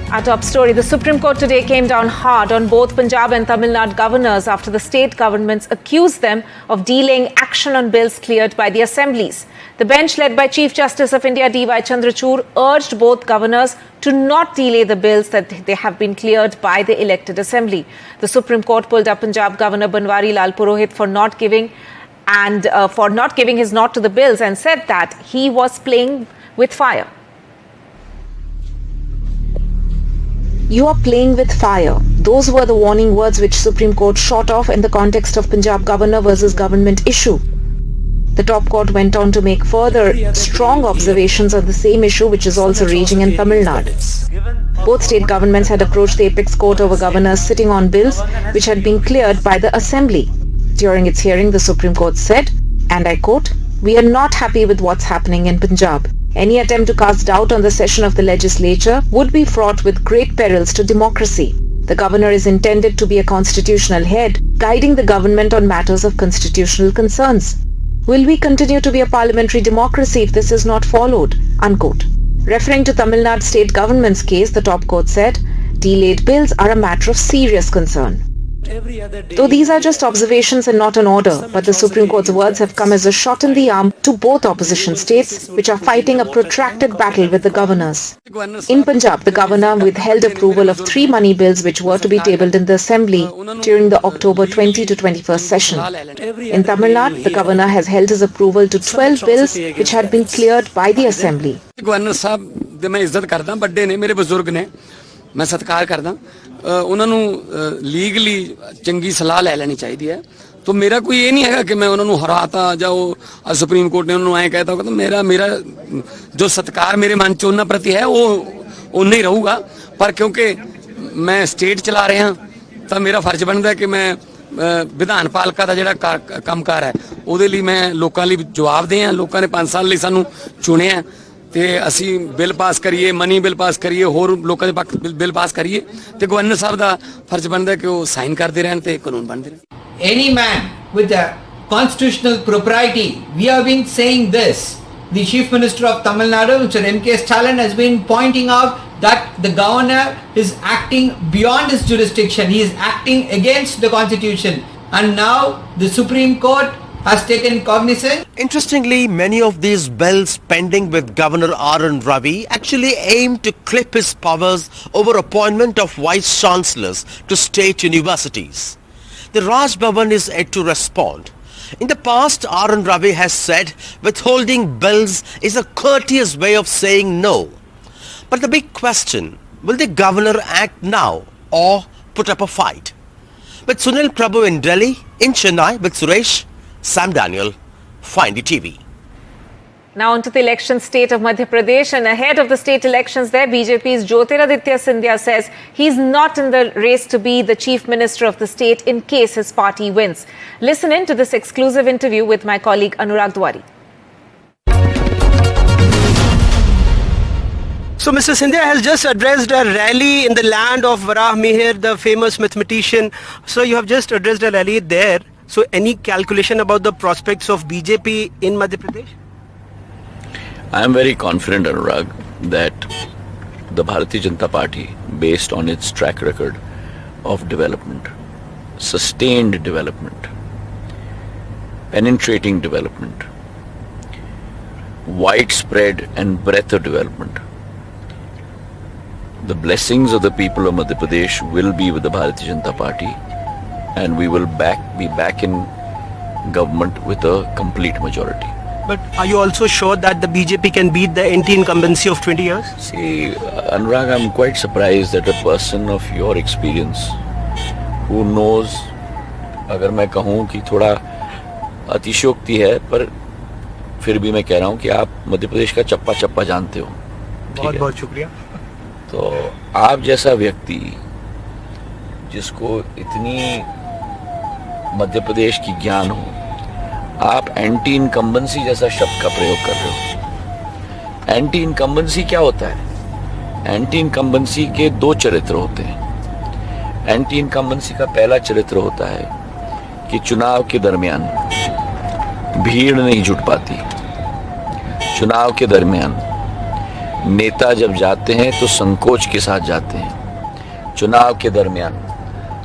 Our top story, the Supreme Court today came down hard on both Punjab and Tamil Nadu governors after the state governments accused them of delaying action on bills cleared by the assemblies. The bench led by Chief Justice of India D.Y. Chandrachud urged both governors to not delay the bills that they have been cleared by the elected assembly. The Supreme Court pulled up Punjab Governor Banwari Lal Purohit for not giving his nod to the bills and said that he was playing with fire. You are playing with fire. Those were the warning words which Supreme Court shot off in the context of Punjab governor versus government issue. The top court went on to make further strong observations on the same issue which is also raging in Tamil Nadu. Both state governments had approached the apex court over governors sitting on bills which had been cleared by the assembly. During its hearing, the Supreme Court said, and I quote, "We are not happy with what's happening in Punjab. Any attempt to cast doubt on the session of the legislature would be fraught with great perils to democracy. The governor is intended to be a constitutional head, guiding the government on matters of constitutional concerns. Will we continue to be a parliamentary democracy if this is not followed?" Unquote. Referring to Tamil Nadu state government's case, the top court said, delayed bills are a matter of serious concern. Though these are just observations and not an order, but the Supreme Court's words have come as a shot in the arm to both opposition states, which are fighting a protracted battle with the governors. In Punjab, the governor withheld approval of 3 money bills which were to be tabled in the assembly during the October 20 to 21st session. In Tamil Nadu, the governor has held his approval to 12 bills which had been cleared by the assembly. Governor साहब ਦੀ ਮੈਂ ਇੱਜ਼ਤ ਕਰਦਾ, ਵੱਡੇ ਨੇ, ਮੇਰੇ ਬਜ਼ੁਰਗ ਨੇ, ਮੈਂ ਸਤਿਕਾਰ ਕਰਦਾ, ਉਹਨਾਂ ਨੂੰ ਲੀਗਲੀ ਚੰਗੀ ਸਲਾਹ ਲੈ ਲੈਣੀ ਚਾਹੀਦੀ ਹੈ। तो मेरा कोई ये नहीं है कि मैं उन्होंने हराता जाओ सुप्रीम कोर्ट ने उन्होंने ऐ कहता होगा, तो मेरा जो सत्कार मेरे मन च उन्होंने प्रति है वो उन्ना ही रहूगा। पर क्योंकि मैं स्टेट चला रहा तो मेरा फर्ज बनता है कि मैं विधान पालिका का जिहड़ा कामकार है ਉਹਦੇ ਲਈ मैं लोगों ਲਈ जवाब दें। लोगों ने 5 साल ਲਈ ਸਾਨੂੰ ਚੁਣਿਆ ਤੇ ਅਸੀਂ ਬਿੱਲ ਪਾਸ ਕਰੀਏ, ਮਨੀ ਬਿੱਲ ਪਾਸ ਕਰੀਏ, ਹੋਰ ਲੋਕਾਂ ਦੇ ਪੱਖ ਬਿੱਲ ਪਾਸ ਕਰੀਏ ਤੇ ਗਵਰਨਰ ਸਾਹਿਬ ਦਾ ਫਰਜ਼ ਬਣਦਾ ਕਿ ਉਹ ਸਾਈਨ ਕਰਦੇ ਰਹਿਣ ਤੇ ਕਾਨੂੰਨ ਬਣਦੇ ਰਹਿਣ। Any man with a constitutional propriety, we have been saying this. The Chief Minister of Tamil Nadu, Mr. M.K. Stalin, has been pointing out that the governor is acting beyond his jurisdiction. He is acting against the constitution. And now the Supreme Court has taken cognizance. Interestingly, many of these bills pending with Governor R.N. Ravi actually aim to clip his powers over appointment of vice chancellors to state universities. The Raj Bhavan is yet to respond. In the past, R.N. Ravi has said withholding bills is a courteous way of saying no. But the big question, will the governor act now or put up a fight? With Sunil Prabhu in Delhi, in Chennai with Suresh, Sam Daniel, Find TV. Now on to the election state of Madhya Pradesh, and ahead of the state elections there, BJP's Jyotiraditya Scindia says he's not in the race to be the chief minister of the state in case his party wins. Listen in to this exclusive interview with my colleague Anurag Dwari. So Mr. Scindia has just addressed a rally in the land of Varah Mihir, the famous mathematician. So you have just addressed a rally there. So any calculation about the prospects of BJP in Madhya Pradesh? I am very confident, Anurag, that the Bharatiya Janata Party, based on its track record of development, sustained development, penetrating development, widespread and breadth of development, the blessings of the people of Madhya Pradesh will be with the Bharatiya Janata Party, and we will be back in government with a complete majority. But are you also sure that the BJP can beat the anti-incumbency of 20 years? See, Anurag, I'm quite surprised that a person of your experience, who knows, अगर मैं कहूँ कि थोड़ा अतिशयोक्ति है, पर फिर भी मैं कह रहा हूँ कि आप मध्य प्रदेश का चप्पा चप्पा जानते हो। बहुत बहुत शुक्रिया। तो आप जैसा व्यक्ति जिसको इतनी मध्य प्रदेश की ज्ञान हो, आप एंटी इनकम्बेंसी जैसा शब्द का प्रयोग कर रहे हो। एंटी इनकम्बेंसी क्या होता है? एंटी इनकम्बेंसी के 2 चरित्र होते हैं। एंटी इनकम्बेंसी का पहला चरित्र होता है कि चुनाव के दरमियान भीड़ नहीं जुट पाती, चुनाव के दरमियान नेता जब जाते हैं तो संकोच के साथ जाते हैं। चुनाव के दरमियान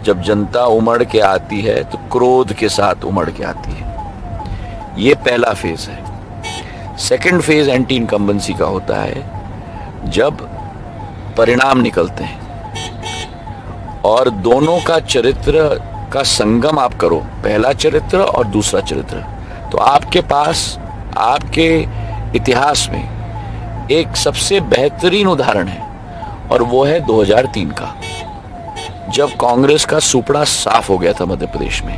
जब जनता उमड़ के आती है तो क्रोध के साथ उमड़ के आती है। ये पहला फेज है। सेकंड फेज एंटी इनकम्बेंसी का होता है जब परिणाम निकलते हैं और दोनों का चरित्र का संगम आप करो, पहला चरित्र और दूसरा चरित्र, तो आपके पास आपके इतिहास में एक सबसे बेहतरीन उदाहरण है और वो है 2003 का, जब कांग्रेस का सुपड़ा साफ हो गया था मध्य प्रदेश में।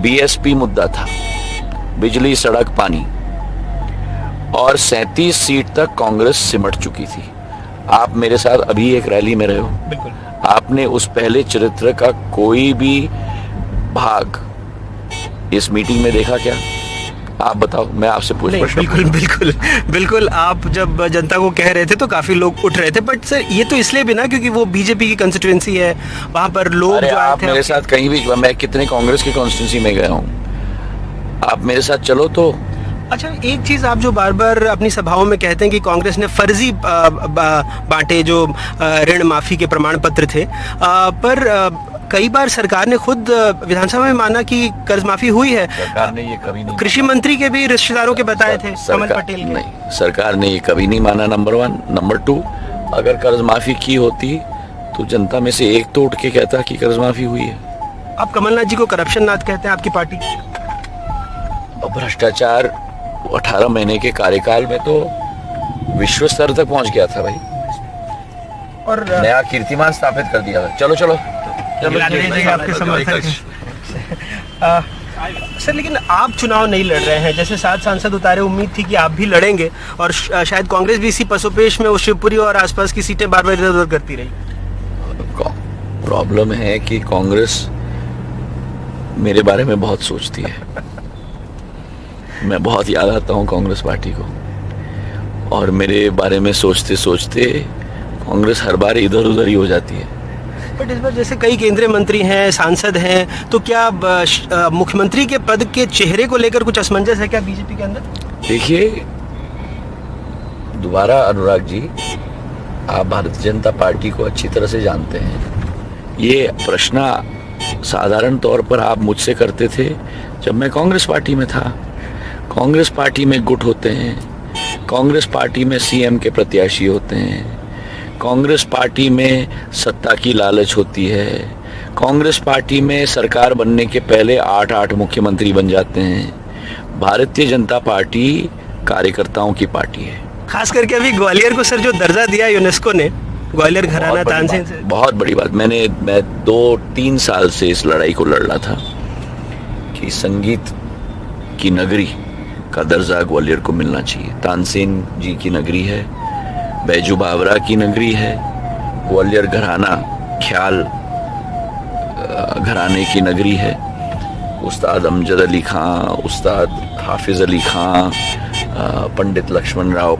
बीएसपी मुद्दा था, बिजली सड़क पानी, और 37 सीट तक कांग्रेस सिमट चुकी थी। आप मेरे साथ अभी एक रैली में रहे हो, बिल्कुल। आपने उस पहले चरित्र का कोई भी भाग इस मीटिंग में देखा क्या? आप बताओ, मैं आपसे पूछ रहा हूं। बिल्कुल आप जब जनता को कह रहे थे तो काफी लोग उठ रहे थे, बट सर ये तो इसलिए भी ना क्योंकि वो बीजेपी की कंस्टिट्यूएंसी है, वहां पर लोग जो आए आप थे। मेरे साथ कहीं भी, मैं कितने कांग्रेस की कॉन्स्टिट्यूंसी में गया हूँ, आप मेरे साथ चलो तो। अच्छा, एक चीज आप जो बार बार अपनी सभाओं में कहते हैं कि कांग्रेस ने फर्जी बांटे जो ऋण माफी के प्रमाण पत्र थे, पर कई बार सरकार ने खुद विधानसभा में माना कि कर्ज माफी हुई है। सरकार ने ये कभी नहीं, कृषि मंत्री के भी रिश्तेदारों के बताए थे, कमल पटेल के। नहीं, सरकार ने ये कभी नहीं माना, नंबर 1। नंबर 2, अगर कर्ज माफी की होती तो जनता में से एक तो उठ के कहता कि कर्ज माफी हुई है। आप कमलनाथ जी को करप्शन नाथ कहते हैं, आपकी पार्टी। भ्रष्टाचार 18 महीने के कार्यकाल में तो विश्व स्तर तक पहुंच गया था भाई, और नया कीर्तिमान स्थापित कर दिया था। चलो चलो आपके समर्थक सर, लेकिन आप चुनाव नहीं लड़ रहे हैं, जैसे 7 सांसद उतारे, उम्मीद थी कि आप भी लड़ेंगे और शायद कांग्रेस भी इसी पसोपेश में शिवपुरी और आसपास की सीटें बार बार इधर उधर करती रही। प्रॉब्लम है कि कांग्रेस मेरे बारे में बहुत सोचती है। मैं बहुत याद आता हूँ कांग्रेस पार्टी को, और मेरे बारे में सोचते सोचते कांग्रेस हर बार इधर उधर ही हो जाती है। बट इस बार जैसे कई केंद्रीय मंत्री हैं, सांसद हैं, तो क्या मुख्यमंत्री के पद के चेहरे को लेकर कुछ असमंजस है क्या बीजेपी के अंदर? देखिए, दोबारा अनुराग जी, आप भारतीय जनता पार्टी को अच्छी तरह से जानते हैं। ये प्रश्न साधारण तौर पर आप मुझसे करते थे जब मैं कांग्रेस पार्टी में था। कांग्रेस पार्टी में गुट होते हैं, कांग्रेस पार्टी में सीएम के प्रत्याशी होते हैं, कांग्रेस पार्टी में सत्ता की लालच होती है, कांग्रेस पार्टी में सरकार बनने के पहले 8-8 मुख्यमंत्री बन जाते हैं। भारतीय जनता पार्टी कार्यकर्ताओं की पार्टी है। खास करके अभी ग्वालियर को सर जो दर्जा दिया यूनेस्को ने, ग्वालियर घराना तानसेन से, बहुत बड़ी बात। मैं 2-3 साल से इस लड़ाई को लड़ रहा था कि संगीत की नगरी का दर्जा ग्वालियर को मिलना चाहिए। तानसेन जी की नगरी है, बैजू बावरा की नगरी है, ग्वालियर घराना ख्याल घराने की नगरी है। उस्ताद अमजद अली खां, उस्ताद हाफिज अली खां, पंडित लक्ष्मण राव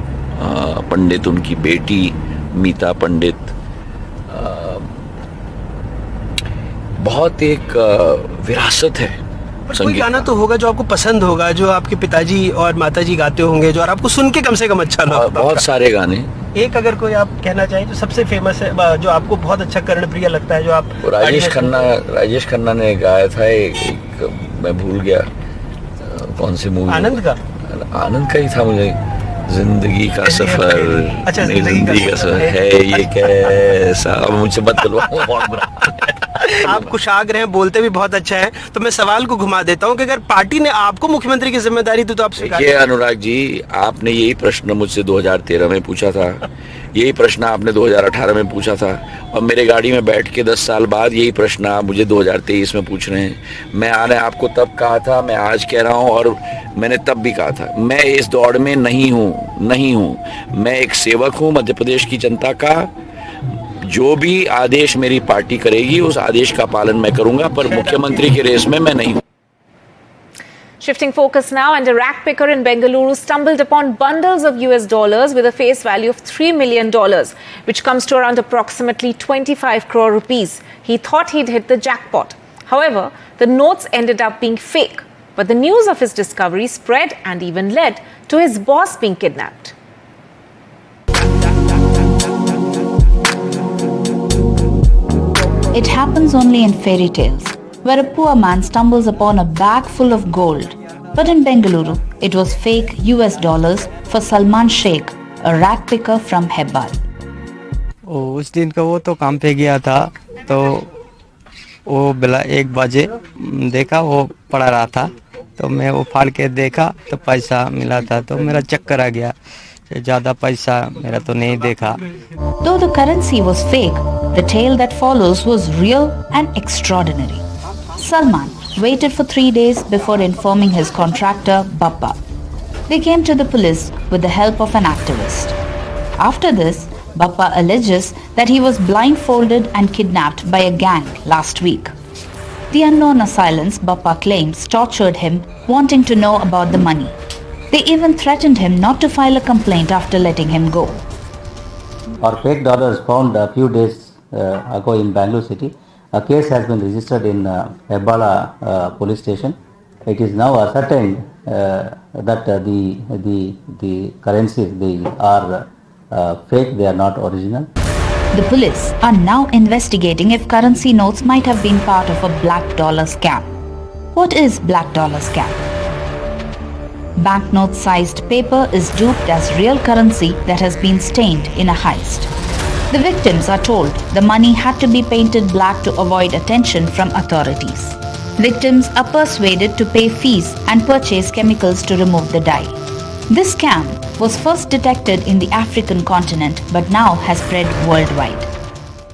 पंडित, उनकी बेटी मीता पंडित, बहुत एक विरासत है। कोई गाना तो होगा जो आपको पसंद होगा, जो आपके पिताजी और माताजी गाते होंगे, जो और आपको सुन के कम से कम अच्छा लगा। बहुत सारे गाने। एक अगर कोई आप कहना चाहें जो सबसे फेमस है, जो आपको बहुत अच्छा कर्णप्रिय लगता है, जो आप राजेश खन्ना ने गाया था एक मैं भूल गया कौन सी मूवी, आनंद का ही था मुझे। जिंदगी का सफर, अच्छा, जिंदगी का सफर है ये कैसा, मुझसे मत करवाओ, बहुत बुरा। आप कुशाग रहे हैं, बोलते भी बहुत अच्छा है, तो मैं सवाल को घुमा देता हूं कि अगर पार्टी ने आपको मुख्यमंत्री की जिम्मेदारी दी तो आप स्वीकार? देखिए अनुराग जी, आपने यही प्रश्न मुझसे 2013 में पूछा था, यही प्रश्न आपने 2018 में पूछा था, और मेरे गाड़ी में बैठ के 10 साल बाद यही प्रश्न आप मुझे 2023 में पूछ रहे हैं। मैंने आपको तब कहा था, मैं आज कह रहा हूं, और मैंने तब भी कहा था, मैं इस दौड़ में नहीं हूं। मैं एक सेवक हूं मध्य प्रदेश की जनता का। जो भी आदेश मेरी पार्टी करेगी उस आदेश का पालन मैं करूंगा, पर मुख्यमंत्री की रेस में मैं नहीं हूं। Shifting focus now, and a rack picker in Bengaluru stumbled upon bundles of US dollars with a face value of $3 million, which comes to around approximately 25 crore rupees. He thought he'd hit the jackpot. However, the notes ended up being fake. But the news of his discovery spread and even led to his boss being kidnapped. It happens only in fairy tales, where a poor man stumbles upon a bag full of gold. But in Bengaluru, it was fake US dollars for Salman Sheikh, a rag picker from Hebbal. उस दिन का वो तो काम पे गया था, तो वो बेला 1 बजे देखा वो पड़ा रहा था, तो मैं वो फाड़ के देखा तो पैसा मिला था, तो मेरा चक्कर आ गया, ज़्यादा पैसा मेरा तो नहीं देखा. Though the currency was fake, the tale that follows was real and extraordinary. Salman waited for 3 days before informing his contractor, Bappa. They came to the police with the help of an activist. After this, Bappa alleges that he was blindfolded and kidnapped by a gang last week. The unknown assailants, Bappa claims, tortured him, wanting to know about the money. They even threatened him not to file a complaint after letting him go. Our fake dollars found a few days ago in Bangalore city. A case has been registered in Hebbala police station. It is now ascertained that the currencies they are fake, they are not original. The police are now investigating if currency notes might have been part of a black dollar scam. What is black dollar scam? Banknote-sized paper is duped as real currency that has been stained in a heist. The victims are told the money had to be painted black to avoid attention from authorities. Victims are persuaded to pay fees and purchase chemicals to remove the dye. This scam was first detected in the African continent but now has spread worldwide.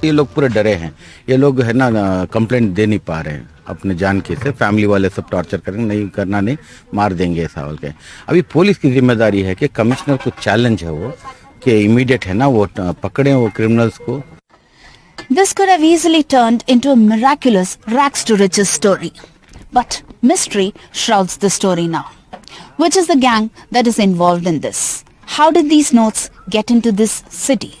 ये लोग पूरे डरे हैं, ये लोग है ना complaint दे नहीं पा रहे हैं अपने जान के से, फैमिली वाले सब टॉर्चर करेंगे, नहीं करना नहीं, मार देंगे ऐसा बोल के. अभी पुलिस की जिम्मेदारी है कि कमिश्नर को चैलेंज है वो कि इमीडिएट है ना वो पकड़े वो क्रिमिनल्स को. This could have easily turned into a miraculous rags to riches story. But mystery shrouds the story now. Which is the gang that is involved in this? How did these notes get into this city?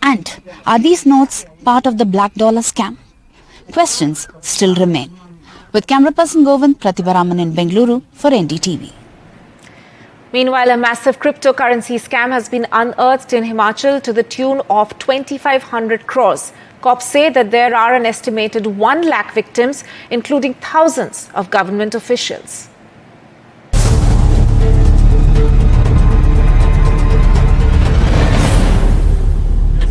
And are these notes part of the black dollar scam? Questions still remain. With camera person Govind, Pratibha Raman in Bengaluru for NDTV. Meanwhile, a massive cryptocurrency scam has been unearthed in Himachal to the tune of 2,500 crores. Cops say that there are an estimated 1 lakh victims, including thousands of government officials.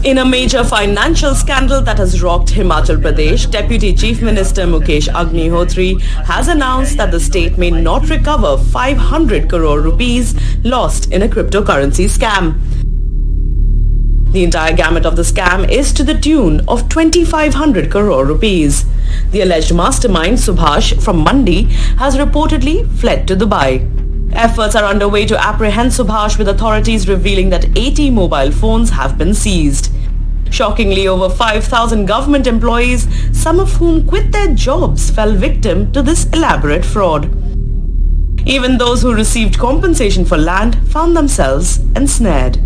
In a major financial scandal that has rocked Himachal Pradesh, Deputy Chief Minister Mukesh Agnihotri has announced that the state may not recover 500 crore rupees lost in a cryptocurrency scam. The entire gamut of the scam is to the tune of 2,500 crore rupees. The alleged mastermind, Subhash from Mandi, has reportedly fled to Dubai. Efforts are underway to apprehend Subhash, with authorities revealing that 80 mobile phones have been seized. Shockingly, over 5,000 government employees, some of whom quit their jobs, fell victim to this elaborate fraud. Even those who received compensation for land found themselves ensnared.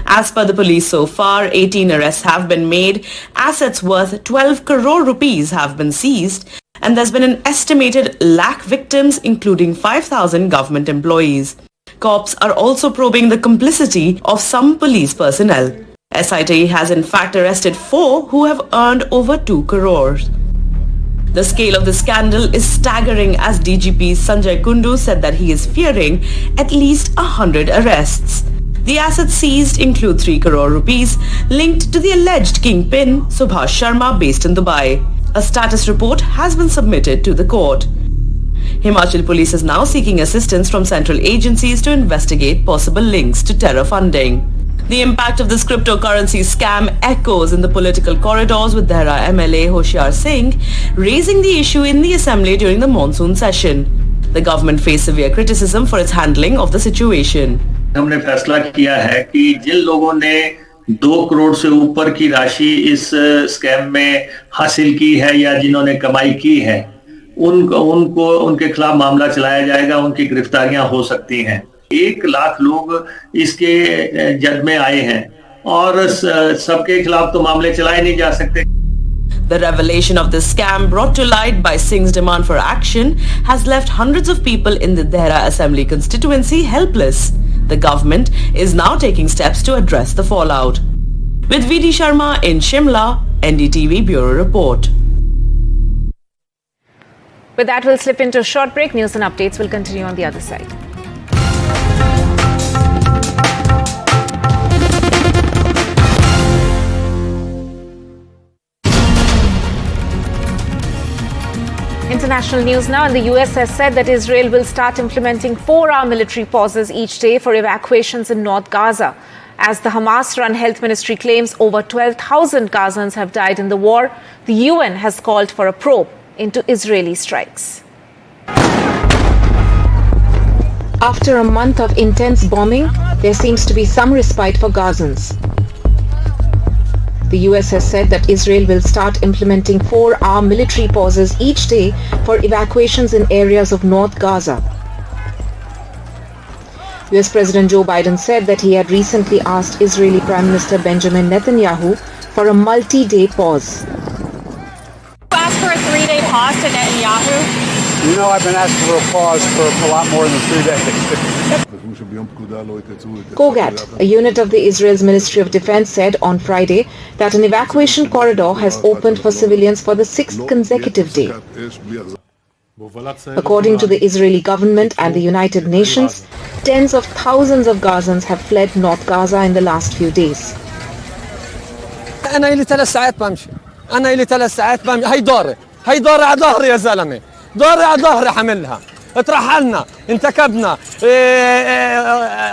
As per the police, so far, 18 arrests have been made, assets worth 12 crore rupees have been seized, and there's been an estimated lakh victims, including 5,000 government employees. Cops are also probing the complicity of some police personnel. SIT has in fact arrested 4 who have earned over 2 crores. The scale of the scandal is staggering, as DGP Sanjay Kundu said that he is fearing at least 100 arrests. The assets seized include 3 crore rupees linked to the alleged kingpin Subhash Sharma based in Dubai. A status report has been submitted to the court. Himachal Police is now seeking assistance from central agencies to investigate possible links to terror funding. The impact of this cryptocurrency scam echoes in the political corridors, with Dehra MLA Hoshiar Singh raising the issue in the assembly during the monsoon session. The government faced severe criticism for its handling of the situation. हमने फैसला किया है कि जिन लोगों ने 2 करोड़ से ऊपर की राशि इस स्कैम में हासिल की है या जिन्होंने कमाई की है, उनको उनके खिलाफ मामला चलाया जाएगा, उनकी गिरफ्तारियां हो सकती हैं. 1 लाख लोग इसके जद में आए हैं और सबके खिलाफ तो मामले चलाए नहीं जा सकते. The revelation of this scam, brought to light by Singh's demand for action, has left hundreds of people in the Dehra Assembly constituency helpless. The government is now taking steps to address the fallout. With VD Sharma in Shimla, NDTV Bureau Report. With that, we'll slip into a short break. News and updates will continue on the other side. International news now, and the US has said that Israel will start implementing 4-hour military pauses each day for evacuations in North Gaza. As the Hamas-run health ministry claims over 12,000 Gazans have died in the war, the UN has called for a probe into Israeli strikes. After a month of intense bombing, there seems to be some respite for Gazans. The US has said that Israel will start implementing 4-hour military pauses each day for evacuations in areas of North Gaza. US President Joe Biden said that he had recently asked Israeli Prime Minister Benjamin Netanyahu for a multi-day pause. Ask for a 3-day pause to Netanyahu? You know, I've been asking for a pause for a lot more than 3 days. Kogat, a unit of the Israel's Ministry of Defense, said on Friday that an evacuation corridor has opened for civilians for the 6th consecutive day. According to the Israeli government and the United Nations, tens of thousands of Gazans have fled North Gaza in the last few days. أنا إلي 3 ساعات بمشي. هي دوري على ظهري يا زلمة. دوري على ظهري حملها. اترحلنا، انتكبنا،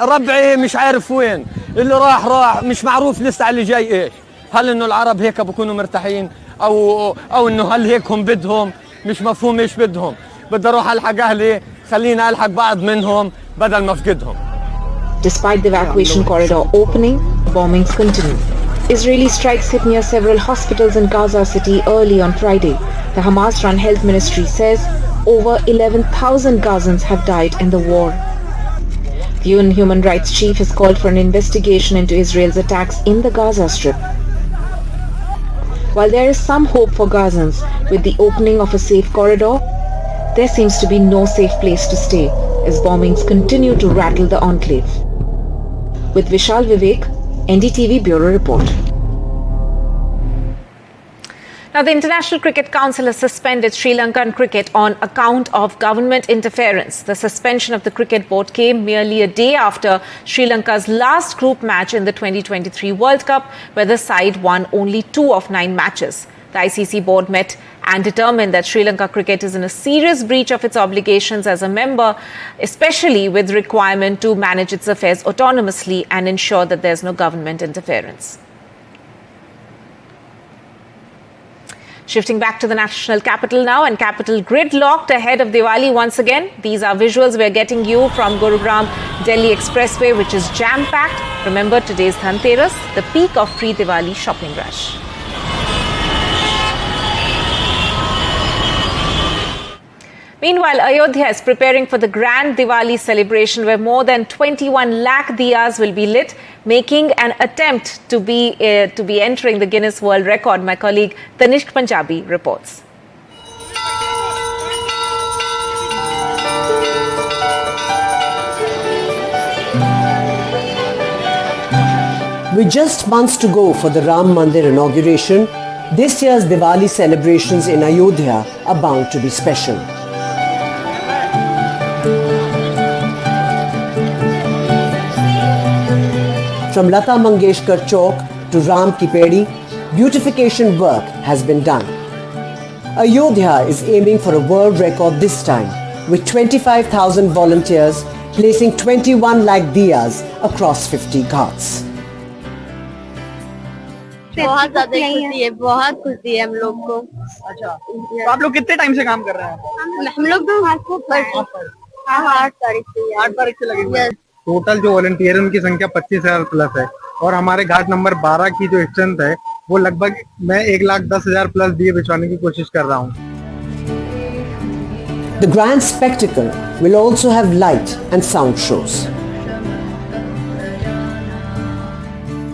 ربعي مش عارف وين، اللي راح مش معروف لسه على اللي جاي ايش. هل انه العرب هيك بكونوا مرتاحين او انه هل هيك هم بدهم؟ مش مفهوم ايش بدهم. بدي اروح الحق اهلي، خليني الحق بعض منهم بدل ما افقدهم. Despite the evacuation corridor opening, bombings continue. Israeli strikes hit near several hospitals in Gaza City early on Friday. The Hamas-run health ministry says over 11,000 Gazans have died in the war. The UN human rights chief has called for an investigation into Israel's attacks in the Gaza Strip. While there is some hope for Gazans with the opening of a safe corridor, there seems to be no safe place to stay as bombings continue to rattle the enclave. With Vishal Vivek, NDTV Bureau Report. Now, the International Cricket Council has suspended Sri Lankan cricket on account of government interference. The suspension of the cricket board came merely a day after Sri Lanka's last group match in the 2023 World Cup, where the side won only 2 of 9 matches. The ICC board met and determined that Sri Lanka cricket is in a serious breach of its obligations as a member, especially with requirement to manage its affairs autonomously and ensure that there's no government interference. Shifting back to the national capital now, and capital gridlocked ahead of Diwali once again. These are visuals we're getting you from Gurugram Delhi Expressway, which is jam-packed. Remember, today's Dhanteras, the peak of pre-Diwali shopping rush. Meanwhile, Ayodhya is preparing for the grand Diwali celebration where more than 21 lakh diyas will be lit, making an attempt to be entering the Guinness World Record. My colleague Tanishq Punjabi reports. With just months to go for the Ram Mandir inauguration, this year's Diwali celebrations in Ayodhya are bound to be special. From Lata Mangeshkar Chowk to Ram Ki Pedi, beautification work has been done. Ayodhya is aiming for a world record this time, with 25,000 volunteers placing 21 lakh diyas across 50 ghats. बहुत ज्यादा खुशी है, बहुत खुशी है हम लोग को। अच्छा, तो आप लोग कितने टाइम से काम कर रहे हैं? हम लोग तो 8 तारीख से लगे हुए हैं। टोटल जो वॉलंटियर है उनकी संख्या 25,000 प्लस है और हमारे घाट नंबर 12 की जो स्ट्रेंथ है वो लगभग मैं 1,10,000 प्लस दिए बिछवाने की कोशिश कर रहा हूँ। The grand spectacle will also have light and sound shows.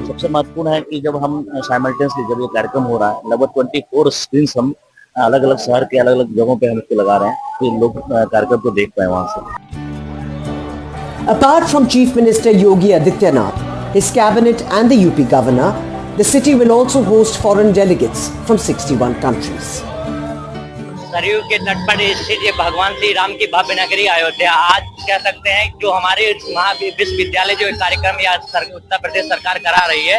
सबसे महत्वपूर्ण है कि जब हम साइमल्टेनियसली जब ये कार्यक्रम हो रहा है, लगभग 24 स्क्रीन हम अलग अलग शहर के अलग अलग जगहों पे हम इसको लगा रहे हैं कि लोग कार्यक्रम को देख पाए वहां से। Apart from Chief Minister Yogi Adityanath, his cabinet and the UP governor, The city will also host foreign delegates from 61 countries. Saryu के तट पर स्थित ये भगवान श्री राम की भव्य नगरी अयोध्या, आज कह सकते हैं जो हमारे विश्वविद्यालय जो कार्यक्रम या उत्तर प्रदेश सरकार करा रही है,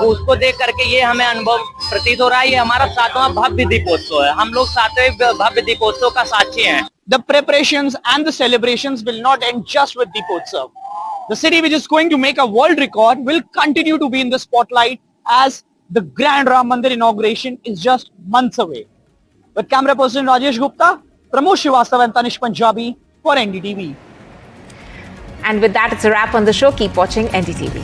वो उसको देख करके ये हमें अनुभव प्रतीत हो रहा है। ये हमारा 7वां भव्य दीपोत्सव है। हम लोग 7वें भव्य दीपोत्सव का साक्षी हैं। The preparations and the celebrations will not end just with Deepotsav. The city which is going to make a world record will continue to be in the spotlight as the Grand Ram Mandir inauguration is just months away. With camera person Rajesh Gupta, Pramod Srivastava and Tanish Punjabi for NDTV. And with that, it's a wrap on the show. Keep watching NDTV.